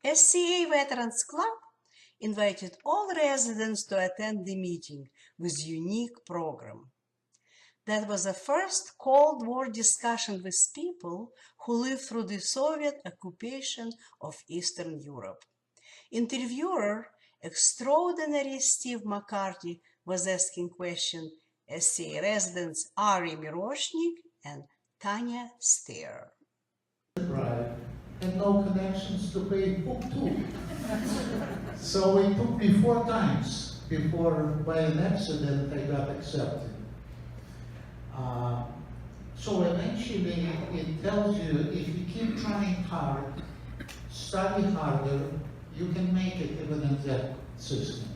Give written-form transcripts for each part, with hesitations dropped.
SCA Veterans Club invited all residents to attend the meeting with unique program. That was the first Cold War discussion with people who lived through the Soviet occupation of Eastern Europe. Interviewer, extraordinary Steve McCarthy, was asking questions SCA residents Ari Miroshnik and Tanya Steer. Right, and no connections to pay book too. So it took me 4 times before, by an accident, I got accepted. So eventually, it tells you if you keep trying hard, study harder, you can make it even in that system.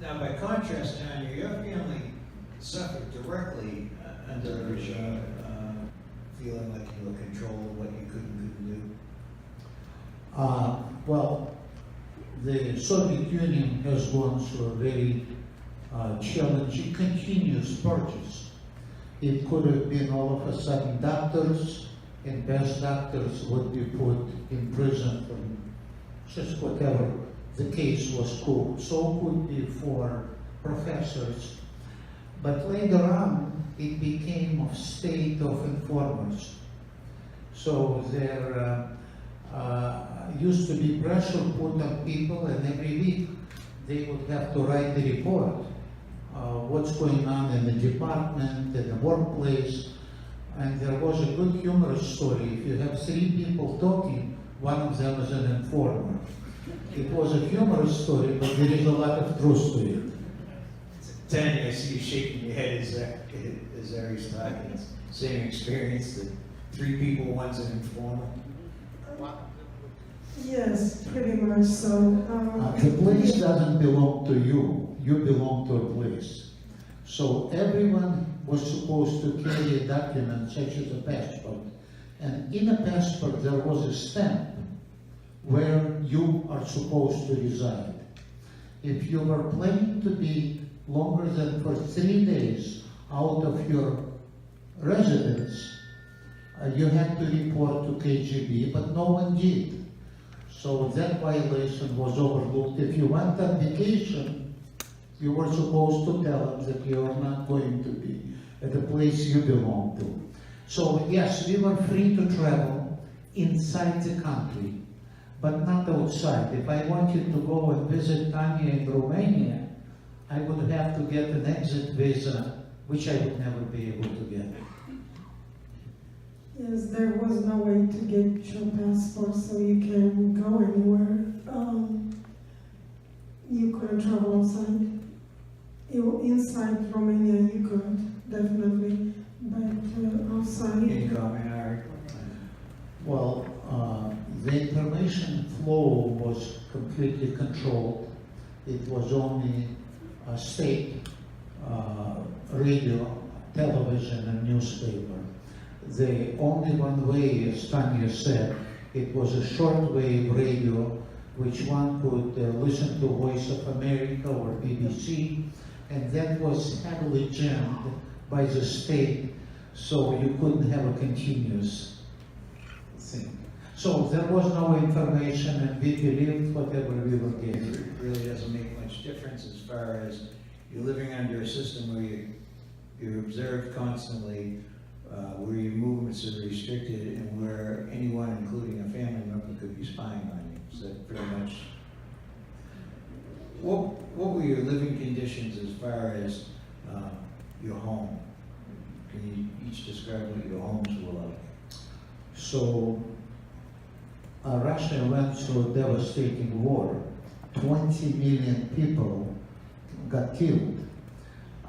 Now, by contrast, Tanya, your family suffered directly under feeling like you were controlled, what you could and couldn't do. Well, the Soviet Union has gone through a very challenging, continuous purchase. It could have been all of a sudden doctors, and best doctors would be put in prison for just whatever the case was called. So could be for professors. But later on, it became a state of informers. So there used to be pressure put on people, and every week they would have to write the report. What's going on in the department, in the workplace. And there was a good humorous story. If you have 3 people talking, one of them is an informer. It was a humorous story, but there is a lot of truth to it. Tanya, I see you shaking your head as Ari's talking. Same experience, that 3 people, one's an informer. Yes, pretty much so. The place doesn't belong to you. You belong to a place. So everyone was supposed to carry a document such as a passport. And in a passport there was a stamp where you are supposed to reside. If you were planning to be longer than for 3 days out of your residence, you had to report to KGB, but no one did. So that violation was overlooked. If you went on vacation, you were supposed to tell them that you are not going to be at the place you belong to. So yes, we were free to travel inside the country, but not outside. If I wanted to go and visit Tanya in Romania, I would have to get an exit visa, which I would never be able to get. Yes, there was no way to get your passport so you can go anywhere. You couldn't travel outside. Inside Romania you could, definitely, but outside... Any comment, Ari? Well, the information flow was completely controlled. It was only state radio, television, and newspaper. The only one way, as Tanya said, it was a shortwave radio, which one could listen to Voice of America or BBC, and that was heavily jammed by the state, so you couldn't have a continuous thing. So there was no information, and we believed whatever we were getting. It really doesn't make much difference as far as you're living under a system where you're observed constantly, where your movements are restricted, and where anyone, including a family member, could be spying on you. So that pretty much. What were your living conditions as far as your home? Can you each describe what your homes were like? So Russia went through a devastating war. 20 million people got killed.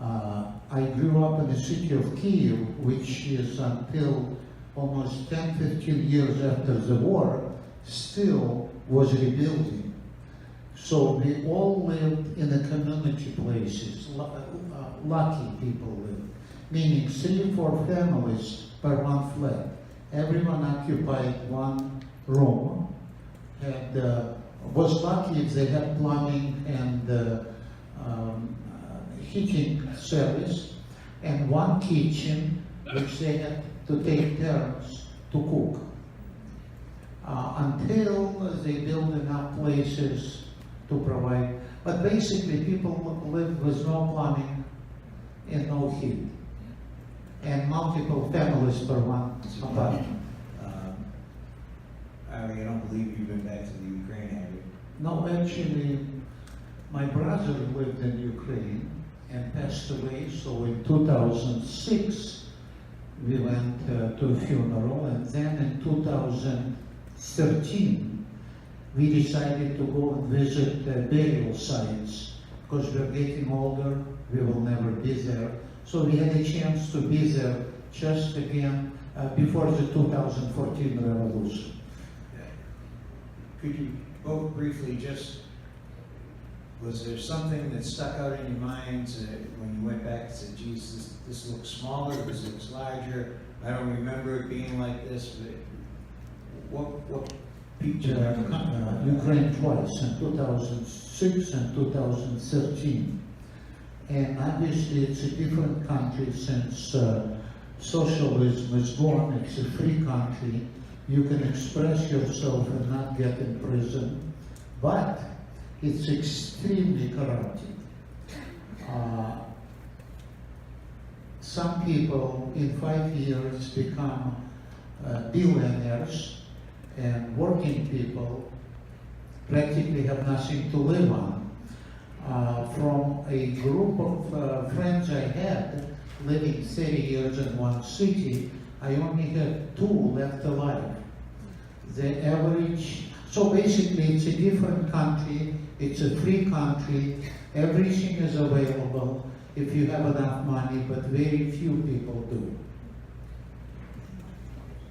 I grew up in the city of Kyiv, which is until almost 10-15 years after the war, still was rebuilding. So we all lived in the community places, lucky people lived, meaning 3-4 families per one flat. Everyone occupied one room, and was lucky if they had plumbing and heating service, and one kitchen which they had to take turns to cook. until they build enough places to provide. But basically, people live with no plumbing and no heat, and multiple families per one apartment. Ari, I don't believe you've been back to the Ukraine, have you? No, actually, my brother lived in Ukraine and passed away, so in 2006 we went to a funeral, and then in 2013 we decided to go and visit burial sites, because we're getting older, we will never be there. So we had a chance to be there just again before the 2014 revolution. Could you both briefly just, was there something that stuck out in your minds when you went back and said, geez, this looks smaller, this looks larger, I don't remember it being like this, but what piqued your memory? Ukraine twice, in 2006 and 2013. And obviously it's a different country since socialism is gone, it's a free country. You can express yourself and not get in prison, but it's extremely corrupted. Some people in 5 years become billionaires, and working people practically have nothing to live on. From a group of friends I had living 30 years in one city, I only had 2 left alive. The average, so basically it's a different country, it's a free country, everything is available if you have enough money, but very few people do.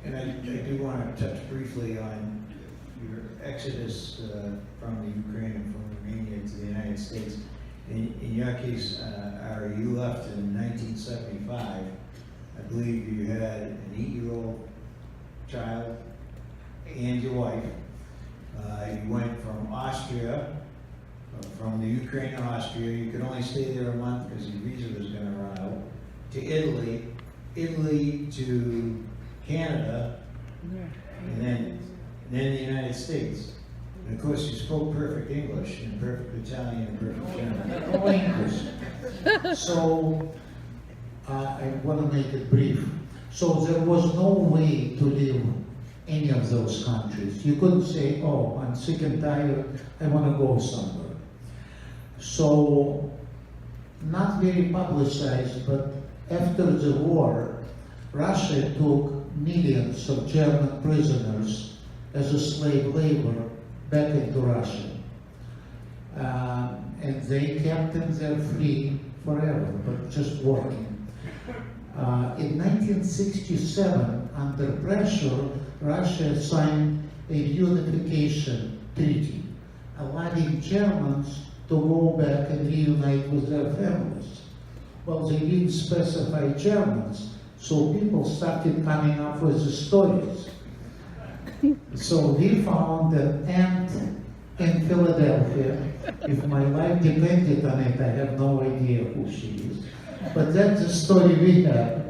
And I do want to touch briefly on your exodus from the Ukraine and from Romania to the United States. In your case, Ari, you left in 1975. I believe you had an 8-year-old child and your wife. You went from Austria, from the Ukraine to Austria. You could only stay there a month because your visa was going to run out. To Italy, Italy to Canada, and then the United States. And of course, you spoke perfect English and perfect Italian and perfect German. No English. So I want to make it brief. So there was no way to leave any of those countries. You couldn't say, oh, I'm sick and tired, I want to go somewhere. So, not very publicized, but after the war, Russia took millions of German prisoners as a slave labor back into Russia. And they kept them there free forever, but just working. In 1967, under pressure, Russia signed a unification treaty, allowing Germans to go back and reunite with their families. Well, they didn't specify Germans, so people started coming up with the stories. So we found an aunt in Philadelphia. If my life depended on it, I have no idea who she is. But that's the story we have.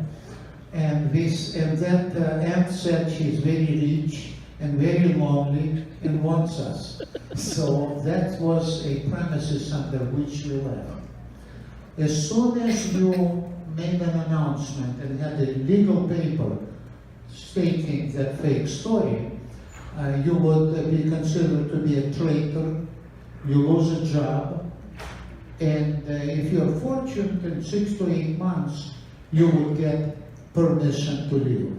And that aunt said she's very rich and very lonely and wants us. So that was a premises under which we left. As soon as you made an announcement and had a legal paper stating that fake story, you would be considered to be a traitor, you lose a job, and if you're fortunate, in 6 to 8 months, you would get permission to leave.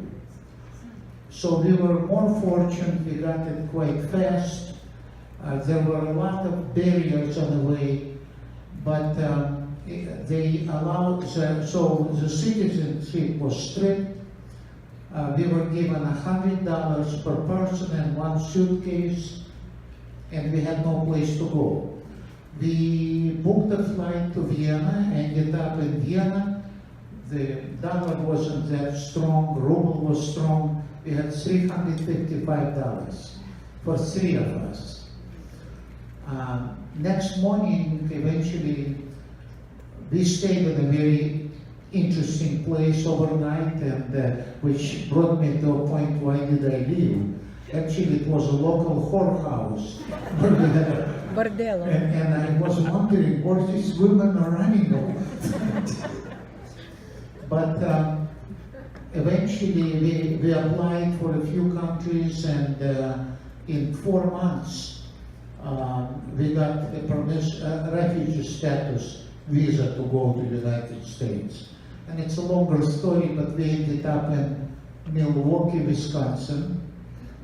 So we were more fortunate, we got it quite fast. There were a lot of barriers on the way, but they allowed, so the citizenship was strict. We were given $100 per person and 1 suitcase, and we had no place to go. We booked a flight to Vienna, ended up in Vienna. The dollar wasn't that strong, ruble was strong. We had $355 for 3 of us. Next morning, eventually, we stayed in a very interesting place overnight, and which brought me to a point, why did I leave? Actually, it was a local whorehouse. where we had a- Bordello. and I was wondering where these women are running off. But eventually we applied for a few countries, and in 4 months we got a refugee status visa to go to the United States. And it's a longer story, but we ended up in Milwaukee, Wisconsin,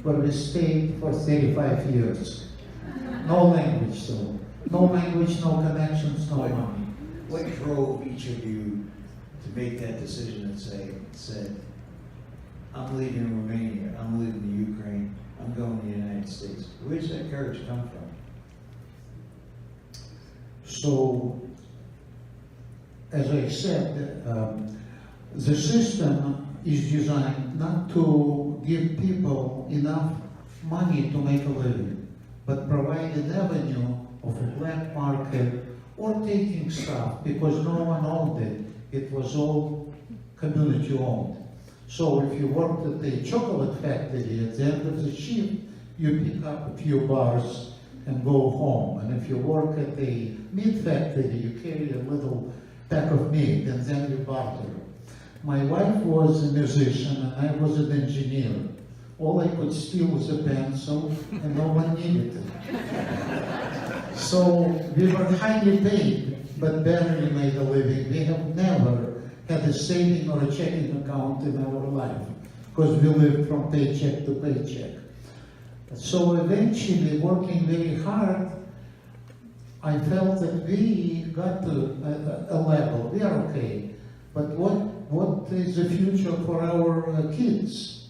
where we stayed for 35 years. No language, though. No language, no connections, no money. What drove each of you to make that decision and said, I'm leaving Romania, I'm leaving the Ukraine, I'm going to the United States? Where does that courage come from? So, as I said, the system is designed not to give people enough money to make a living, but provide an avenue of a black market or taking stuff because no one owned it. It was all community owned. So if you worked at a chocolate factory, at the end of the shift, you pick up a few bars and go home. And if you work at a meat factory, you carry a little pack of meat and then you barter. My wife was a musician and I was an engineer. All I could steal was a pencil and no one needed it. So we were highly paid, but barely made a living. We have never had a saving or a checking account in our life because we lived from paycheck to paycheck. So eventually, working very hard, I felt that we got to a level. We are okay, but what is the future for our kids?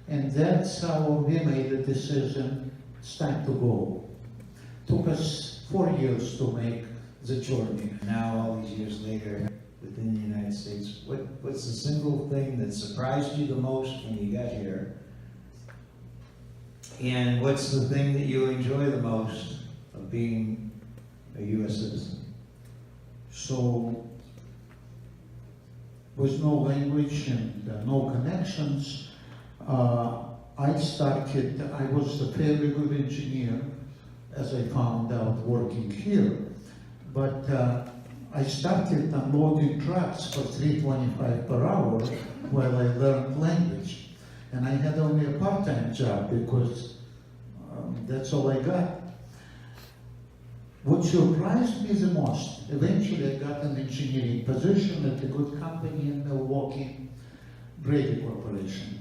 And that's how we made the decision. It's time to go. Took us 4 years to make the journey. Now, all these years later, within the United States, what's the single thing that surprised you the most when you got here? And what's the thing that you enjoy the most of being a U.S. citizen? So, with no language and no connections, I was a fairly good engineer, as I found out working here. But I started unloading trucks for $3.25 per hour while I learned language. And I had only a part-time job because that's all I got. What surprised me the most, eventually I got an engineering position at a good company in Milwaukee, Brady Corporation.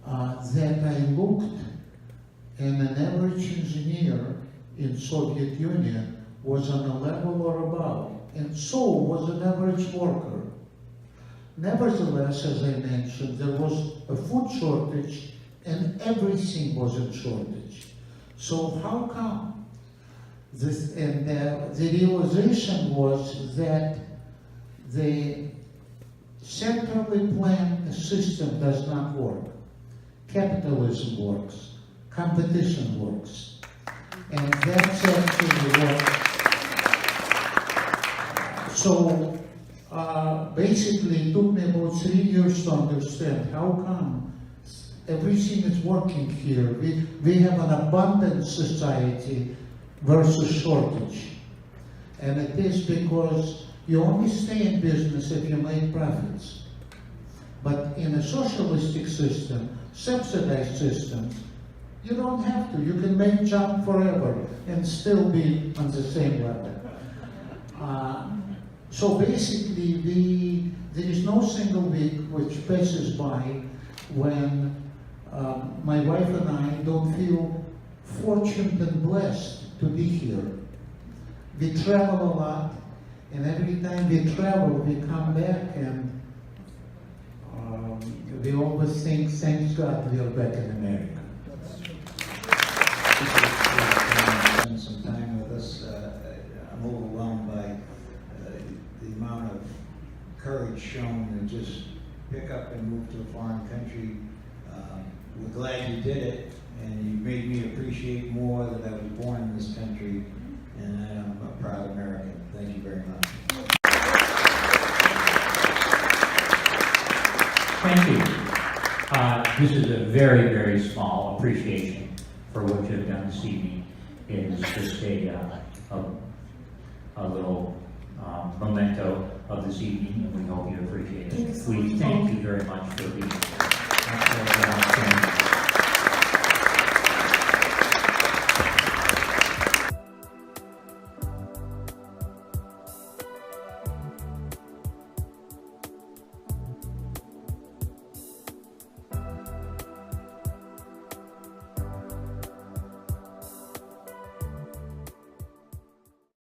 That I looked, and an average engineer in Soviet Union was on a level or above, and so was an average worker. Nevertheless, as I mentioned, there was a food shortage and everything was in shortage. So how come? The realization was that the centrally planned system does not work. Capitalism works, competition works, and that's actually what. So basically, it took me about 3 years to understand how come everything is working here. We have an abundant society versus shortage, and it is because you only stay in business if you make profits. But in a socialistic system, subsidized systems, you don't have to. You can make junk forever and still be on the same level. So basically, there is no single week which passes by when my wife and I don't feel fortunate and blessed to be here. We travel a lot, and every time we travel, we come back and we always think, thank God we are back in America. Spend some time with us. I'm overwhelmed by the amount of courage shown to just pick up and move to a foreign country. We're glad you did it, and you made me appreciate more that I was born in this country, and I'm a proud American. Thank you very much. Thank you. This is a very, very small appreciation for what you've done this evening. It is just a little memento of this evening, and we hope you appreciate it. Thanks. We thank you very much for being here.